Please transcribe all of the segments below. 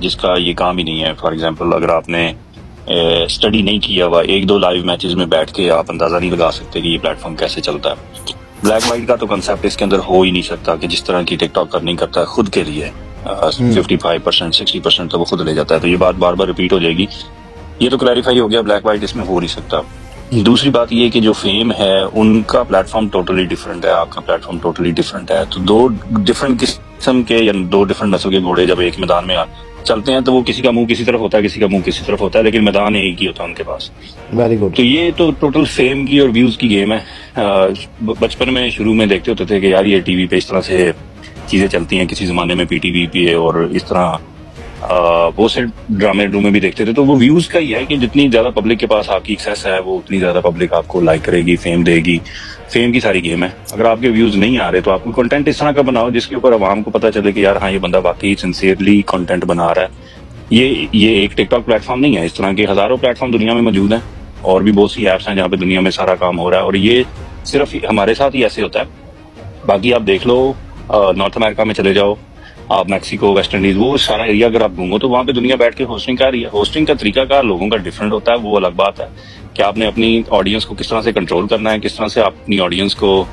जिसका ये काम ही नहीं है। फॉर एग्जांपल अगर आपने स्टडी नहीं किया हुआ, एक दो लाइव मैचेस में बैठ के आप अंदाजा नहीं लगा सकते कि ये प्लेटफॉर्म कैसे चलता है। ब्लैक वाइट का तो कंसेप्ट इसके अंदर हो ही नहीं सकता कि जिस तरह की टिकटॉक अर्निंग करता है खुद के लिए 55% 60% तो वो खुद ले जाता है। तो ये बात बार बार रिपीट हो जाएगी, ये तो क्लैरिफाई हो गया, ब्लैक वाइट इसमें हो नहीं सकता। दूसरी बात ये कि जो फेम है उनका प्लेटफॉर्म टोटली डिफरेंट है, आपका प्लेटफॉर्म टोटली डिफरेंट है। तो दो डिफरेंट किस्म के या दो डिफरेंट नस्ल के घोड़े जब एक मैदान में चलते हैं तो वो किसी का मुंह किसी तरफ होता है, किसी का मुंह किसी तरफ होता है, लेकिन मैदान एक ही होता है उनके पास। Very good. तो ये तो टोटल फेम की और व्यूज की गेम है। बचपन में शुरू में देखते होते थे कि यार ये टीवी पे इस तरह से चीजें चलती हैं, किसी जमाने में पीटीवी पे और इस तरह बहुत से ड्रामे भी देखते थे। तो वो व्यूज का ही है कि जितनी ज्यादा पब्लिक के पास आपकी एक्सेस है वो उतनी ज्यादा पब्लिक आपको लाइक करेगी, फेम देगी। फेम की सारी गेम है। अगर आपके व्यूज नहीं आ रहे तो आपको कंटेंट इस तरह का बनाओ जिसके ऊपर आवाम को पता चले कि यार हाँ ये बंदा वाकई सिंसियरली कंटेंट बना रहा है। ये एक टिकटॉक प्लेटफॉर्म नहीं है, इस तरह के हजारों प्लेटफॉर्म दुनिया में मौजूद हैं और भी बहुत सी ऐप्स हैं जहाँ पे दुनिया में सारा काम हो रहा है। और ये सिर्फ हमारे साथ ही ऐसे होता है। बाकी आप देख लो, नॉर्थ अमेरिका में चले जाओ, आप मैक्सिको, वेस्ट इंडीज, वो सारा एरिया अगर आप घूमो तो वहाँ पे दुनिया बैठ के होस्टिंग कर रही है। होस्टिंग का तरीकाकार लोगों का डिफरेंट होता है, वो अलग बात है कि आपने अपनी ऑडियंस को किस तरह से कंट्रोल करना है, किस तरह से आप अपनी ऑडियंस को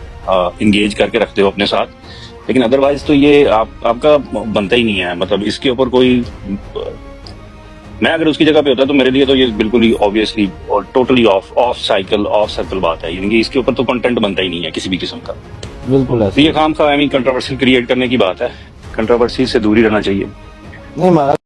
इंगेज करके रखते हो अपने साथ। लेकिन अदरवाइज तो ये आपका बनता ही नहीं है। मतलब इसके ऊपर कोई, मैं अगर उसकी जगह पे होता तो मेरे लिए तो ये बिल्कुल ही ऑब्वियसली और टोटली ऑफ सर्कल बात है, यानी कि इसके ऊपर तो कंटेंट बनता ही नहीं है किसी भी किस्म का। बिल्कुल तो ये काम का कंट्रोवर्सी क्रिएट करने की बात है, कंट्रोवर्सी से दूर ही रहना चाहिए। नहीं महाराज।